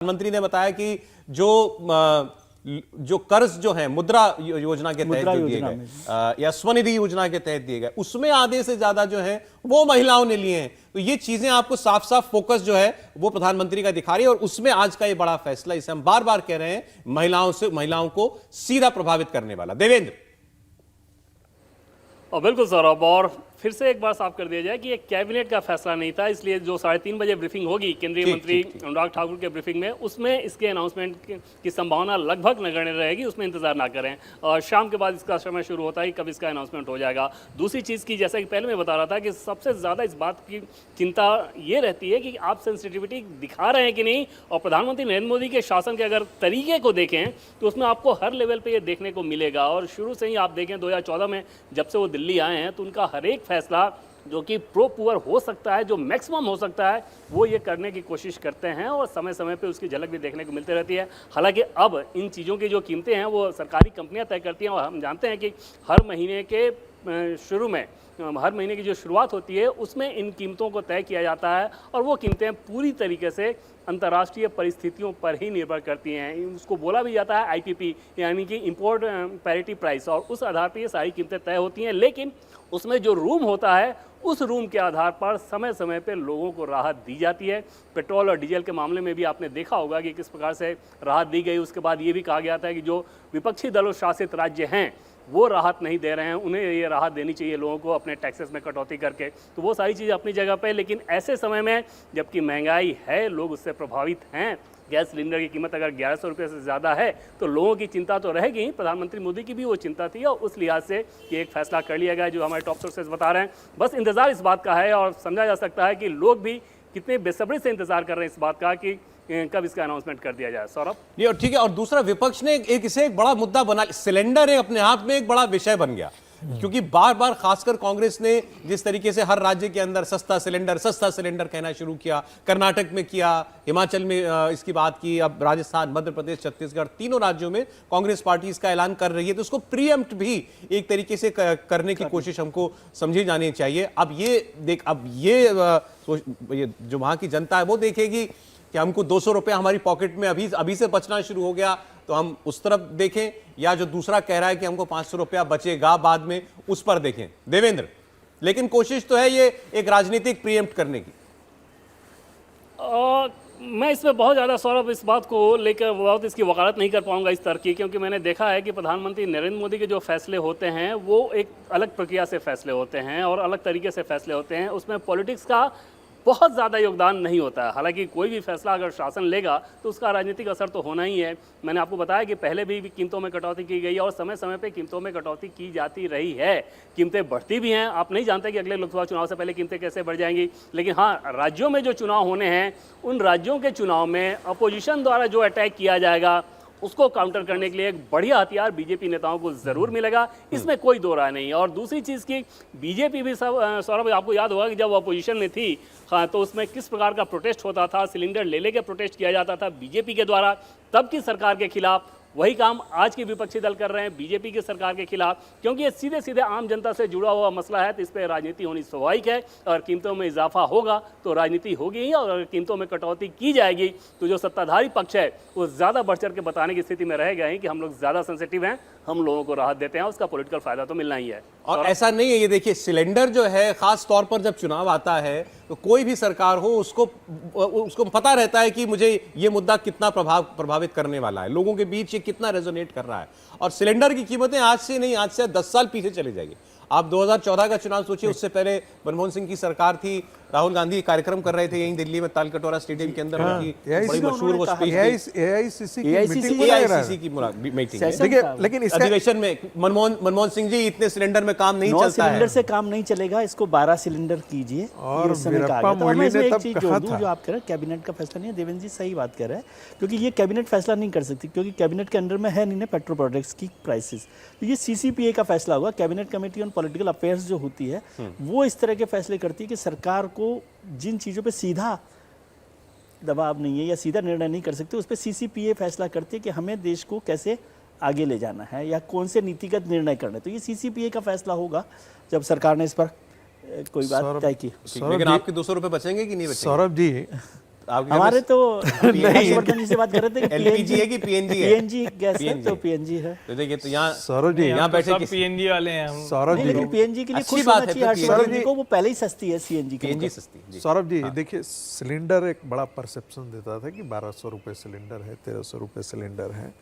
प्रधानमंत्री ने बताया कि जो कर्ज जो है मुद्रा योजना के तहत जो दिए गए या स्वनिधि योजना के तहत दिए गए, उसमें आधे से ज्यादा जो है वो महिलाओं ने लिए हैं। तो ये चीजें आपको साफ साफ फोकस जो है वो प्रधानमंत्री का दिखा रही है, और उसमें आज का ये बड़ा फैसला, इसे हम बार बार कह रहे हैं, महिलाओं को सीधा प्रभावित करने वाला। देवेंद्र। और बिल्कुल सौरभ, और फिर से एक बार साफ कर दिया जाए कि ये कैबिनेट का फैसला नहीं था, इसलिए जो 3:30 बजे ब्रीफिंग होगी केंद्रीय मंत्री अनुराग ठाकुर के ब्रीफिंग में, उसमें इसके अनाउंसमेंट की संभावना लगभग नगण्य रहेगी, उसमें इंतजार ना करें। और शाम के बाद इसका समय शुरू होता है कब इसका अनाउंसमेंट हो जाएगा। दूसरी चीज़ की, जैसा कि पहले मैं बता रहा था, कि सबसे ज़्यादा इस बात की चिंता ये रहती है कि आप सेंसिटिविटी दिखा रहे हैं कि नहीं। और प्रधानमंत्री नरेंद्र मोदी के शासन के अगर तरीके को देखें तो उसमें आपको हर लेवल पर ये देखने को मिलेगा। और शुरू से ही आप देखें 2014 में जब से वो दिल्ली आए हैं, तो उनका हर एक फैसला जो कि प्रो पुअर हो सकता है, जो मैक्सिमम हो सकता है, वो ये करने की कोशिश करते हैं, और समय समय पे उसकी झलक भी देखने को मिलती रहती है। हालांकि अब इन चीज़ों की जो कीमतें हैं वो सरकारी कंपनियां तय करती हैं, और हम जानते हैं कि हर महीने के शुरू में, हर महीने की जो शुरुआत होती है उसमें इन कीमतों को तय किया जाता है, और वो कीमतें पूरी तरीके से अंतर्राष्ट्रीय परिस्थितियों पर ही निर्भर करती हैं। उसको बोला भी जाता है आईपीपी, यानी कि इंपोर्ट पैरिटी प्राइस, और उस आधार पर ये सारी कीमतें तय होती हैं। लेकिन उसमें जो रूम होता है, उस रूम के आधार पर समय समय पर लोगों को राहत दी जाती है। पेट्रोल और डीजल के मामले में भी आपने देखा होगा कि किस प्रकार से राहत दी गई। उसके बाद ये भी कहा गया था कि जो विपक्षी दलों शासित राज्य हैं वो राहत नहीं दे रहे हैं, उन्हें ये राहत देनी चाहिए लोगों को अपने टैक्सेस में कटौती करके। तो वो सारी चीज़ अपनी जगह पे, लेकिन ऐसे समय में जबकि महंगाई है, लोग उससे प्रभावित हैं, गैस सिलेंडर की कीमत अगर 1100 रुपये से ज़्यादा है, तो लोगों की चिंता तो रहेगी ही। प्रधानमंत्री मोदी की भी वो चिंता थी, और उस लिहाज से ये एक फैसला कर लिया गया जो हमारे टॉप सोर्सेज बता रहे हैं। बस इंतज़ार इस बात का है, और समझा जा सकता है कि लोग भी कितने बेसब्री से इंतजार कर रहे हैं इस बात का कि कब इसका अनाउंसमेंट कर दिया जाए। सौरभ, ये और ठीक है। और दूसरा, विपक्ष ने इसे एक बड़ा मुद्दा बना, सिलेंडर अपने आप में एक बड़ा विषय बन गया, क्योंकि बार बार खासकर कांग्रेस ने जिस तरीके से हर राज्य के अंदर सस्ता सिलेंडर कहना शुरू किया, कर्नाटक में किया, हिमाचल में इसकी बात की, अब राजस्थान, मध्य प्रदेश, छत्तीसगढ़, तीनों राज्यों में कांग्रेस पार्टी इसका ऐलान कर रही है, तो उसको प्रीएम्प्ट भी एक तरीके से करने की कोशिश हमको समझी जानी चाहिए। अब ये जो वहां की जनता है वो देखेगी कि हमको 200 रुपये हमारी पॉकेट में अभी से बचना शुरू हो गया, तो हम उस तरफ देखें, या जो दूसरा कह रहा है कि हमको 500 रुपया बचेगा बाद में, उस पर देखें। देवेंद्र, लेकिन कोशिश तो है ये एक राजनीतिक प्रीएम्प्ट करने की। मैं इसमें बहुत ज़्यादा, सौरभ, इस बात को लेकर बहुत इसकी वकालत नहीं कर पाऊंगा इस तरह की, क्योंकि मैंने देखा है कि प्रधानमंत्री नरेंद्र मोदी के जो फैसले होते हैं वो एक अलग प्रक्रिया से फैसले होते हैं और अलग तरीके से फैसले होते हैं। उसमें पॉलिटिक्स का बहुत ज़्यादा योगदान नहीं होता है। हालांकि कोई भी फैसला अगर शासन लेगा तो उसका राजनीतिक असर तो होना ही है। मैंने आपको बताया कि पहले भी कीमतों में कटौती की गई, और समय समय पे कीमतों में कटौती की जाती रही है। कीमतें बढ़ती भी हैं, आप नहीं जानते कि अगले लोकसभा चुनाव से पहले कीमतें कैसे बढ़ जाएंगी। लेकिन हाँ, राज्यों में जो चुनाव होने हैं, उन राज्यों के चुनाव में अपोजिशन द्वारा जो अटैक किया जाएगा उसको काउंटर करने के लिए एक बढ़िया हथियार बीजेपी नेताओं को जरूर मिलेगा, इसमें कोई दो राय नहीं। और दूसरी चीज़ की, बीजेपी भी सौरभ, आपको याद होगा कि जब अपोजिशन में थी, हाँ, तो उसमें किस प्रकार का प्रोटेस्ट होता था, सिलेंडर ले लेके प्रोटेस्ट किया जाता था बीजेपी के द्वारा तब की सरकार के खिलाफ। वही काम आज के विपक्षी दल कर रहे हैं बीजेपी की सरकार के खिलाफ, क्योंकि ये सीधे सीधे आम जनता से जुड़ा हुआ मसला है, तो इस पर राजनीति होनी स्वाभाविक है। और कीमतों में इजाफा होगा तो राजनीति होगी ही, और अगर कीमतों में कटौती की जाएगी तो जो सत्ताधारी पक्ष है वो ज़्यादा बढ़ चढ़ के बताने की स्थिति में रहेगा ही कि हम लोग ज़्यादा सेंसिटिव हैं, हम लोगों को राहत देते हैं, उसका पॉलिटिकल फायदा तो मिलना ही है। और ऐसा नहीं है, ये देखिए, सिलेंडर जो है, खास तौर पर जब चुनाव आता है तो कोई भी सरकार हो उसको पता रहता है कि मुझे ये मुद्दा कितना प्रभावित करने वाला है, लोगों के बीच ये कितना रेजोनेट कर रहा है। और सिलेंडर की कीमतें आज से नहीं, आज से 10 साल पीछे चली जाएगी। आप 2014 का चुनाव सोचिए, उससे पहले मनमोहन सिंह की सरकार थी, राहुल गांधी कार्यक्रम कर रहे थे यहीं दिल्ली में तालकटोरा स्टेडियम के अंदर। बड़ी मशहूर वो स्पीच एआईसीसी की मीटिंग है। देखिए, लेकिन इस अधिवेशन में मनमोहन सिंह जी, इतने सिलेंडर में काम नहीं चलता है, सिलेंडर से काम नहीं चलेगा, इसको 12 सिलेंडर कीजिए। और जो आप कह रहे हैं कैबिनेट का फैसला नहीं है, देवेंद्र जी सही बात कर रहे हैं, क्योंकि ये कैबिनेट फैसला नहीं कर सकती, क्योंकि कैबिनेट के अंडर में है नहीं ना पेट्रोल प्रोडक्ट्स की प्राइसेस। तो ये सीसीपीए का फैसला होगा। Cabinet committee on political affairs जो होती है वो इस तरह के फैसले करती है कि सरकार को जिन चीज़ों पे सीधा दबाव नहीं है या सीधा निर्णय नहीं कर सकते, उस पर सीसीपीए फैसला करती है कि हमें देश को कैसे आगे ले जाना है या कौन से नीतिगत निर्णय करने। तो ये सीसीपीए का फैसला होगा जब सरकार ने इस पर कोई बात तय की। लेकिन आपके 200 रुपये बचेंगे कि नहीं बचेंगे? सौरभ जी, हमारे तो हर्षवर्धन जी से बात कर रहे थे कि एलपीजी है कि पीएनजी है? पीएनजी गैस है, तो पीएनजी है। तो देखिए, तो यहाँ सौरभ जी, यहाँ बैठे सब पीएनजी वाले हैं हम। सौरभ नहीं, जी, लेकिन पीएनजी के लिए अच्छी खुश बात होना है, चाहिए तो हर्षवर्धन जी को, वो पहले ही सस्ती है सीएनजी की। पीएनजी सस्ती जी। सौरभ जी देखिए, सिलेंडर एक बड़ा परसेप्शन देता था कि 1200 रुपये सिलेंडर है, 1300 रुपये सिलेंडर है।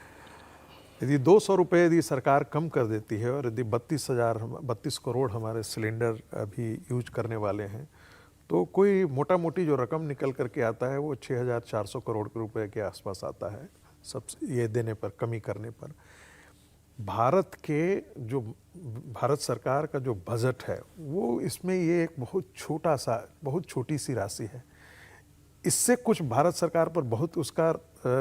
यदि 200 रुपये यदि सरकार कम कर देती है और यदि 32 करोड़ हमारे सिलेंडर अभी यूज करने वाले हैं, तो कोई मोटा मोटी जो रकम निकल करके आता है वो 6400 करोड़ के रुपए के आसपास आता है, सब ये देने पर, कमी करने पर। भारत सरकार का जो बजट है वो, इसमें ये एक बहुत छोटी सी राशि है। इससे कुछ भारत सरकार पर बहुत, उसका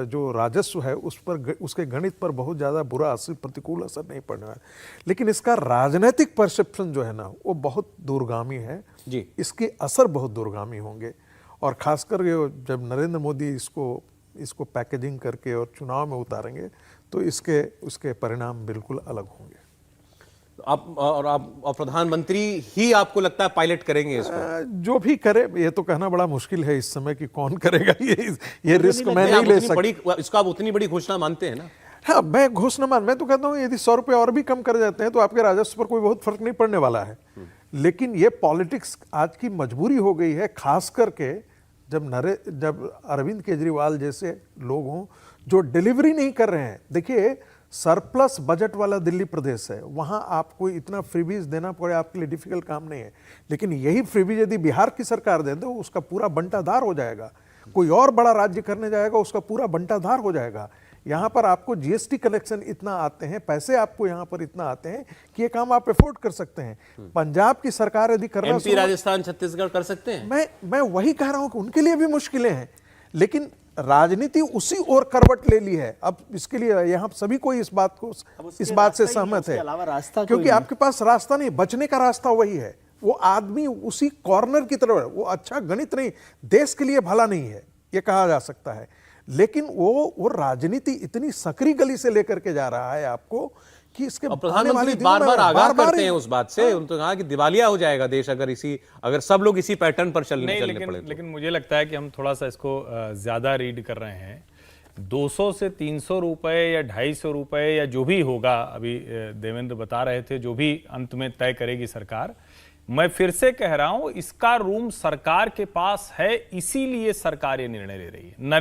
जो राजस्व है उस पर, उसके गणित पर बहुत ज़्यादा बुरा असर, प्रतिकूल असर नहीं पड़ने वाला। लेकिन इसका राजनीतिक परसेप्शन जो है ना, वो बहुत दूरगामी है जी। इसके असर बहुत दूरगामी होंगे, और खासकर जब नरेंद्र मोदी इसको पैकेजिंग करके और चुनाव में उतारेंगे तो उसके परिणाम बिल्कुल अलग होंगे। आप प्रधानमंत्री ही आपको लगता है पायलट करेंगे इसको? जो भी करे, ये तो कहना बड़ा मुश्किल है इस समय कि कौन करेगा, ये रिस्क मैं नहीं ले सकता। इसको आप उतनी बड़ी घोषणा मानते हैं ना? हाँ, मैं तो कहता हूँ यदि 100 रुपये और भी कम कर जाते हैं तो आपके राजस्व पर कोई बहुत फर्क नहीं पड़ने वाला है। लेकिन ये पॉलिटिक्स आज की मजबूरी हो गई है, खास करके जब अरविंद केजरीवाल जैसे लोग हों जो डिलीवरी नहीं कर रहे हैं। देखिए, सरप्लस बजट वाला दिल्ली प्रदेश है, वहाँ आपको इतना फ्रीबीज देना पड़े आपके लिए डिफिकल्ट काम नहीं है। लेकिन यही फ्रीबीज यदि बिहार की सरकार दे दो, उसका पूरा बंटाधार हो जाएगा। कोई और बड़ा राज्य करने जाएगा, उसका पूरा बंटाधार हो जाएगा। यहाँ पर आपको जीएसटी कलेक्शन इतना आते हैं, पैसे आपको यहाँ पर इतना आते हैं कि ये काम आप अफोर्ड कर सकते हैं। पंजाब की सरकार यदि करना, एमपी, राजस्थान, छत्तीसगढ़ कर सकते हैं। मैं वही कह रहा हूँ कि उनके लिए भी मुश्किलें हैं, लेकिन राजनीति उसी ओर करवट ले ली है। अब इसके लिए यहाँ सभी कोई इस बात से सहमत है, क्योंकि आपके पास रास्ता नहीं, बचने का रास्ता वही है। वो आदमी उसी कॉर्नर की तरफ, वो अच्छा गणित नहीं, देश के लिए भला नहीं है ये कहा जा सकता है। लेकिन वो राजनीति इतनी सकरी गली से लेकर के जा रहा है आपको कि इसके प्रधानमंत्री बार-बार आगाह करते हैं उस बात से। उन्होंने कहा कि दिवालिया हो जाएगा देश अगर सब लोग इसी पैटर्न पर चलने पड़े। लेकिन मुझे लगता है कि हम थोड़ा सा इसको ज्यादा रीड कर रहे हैं। 200 से 300 रुपए या 250 रुपए या जो भी होगा, अभी देवेंद्र बता रहे थे, जो भी अंत में तय करेगी सरकार। मैं फिर से कह रहा हूं, इसका रूम सरकार के पास है, इसीलिए सरकार ये निर्णय ले रही है।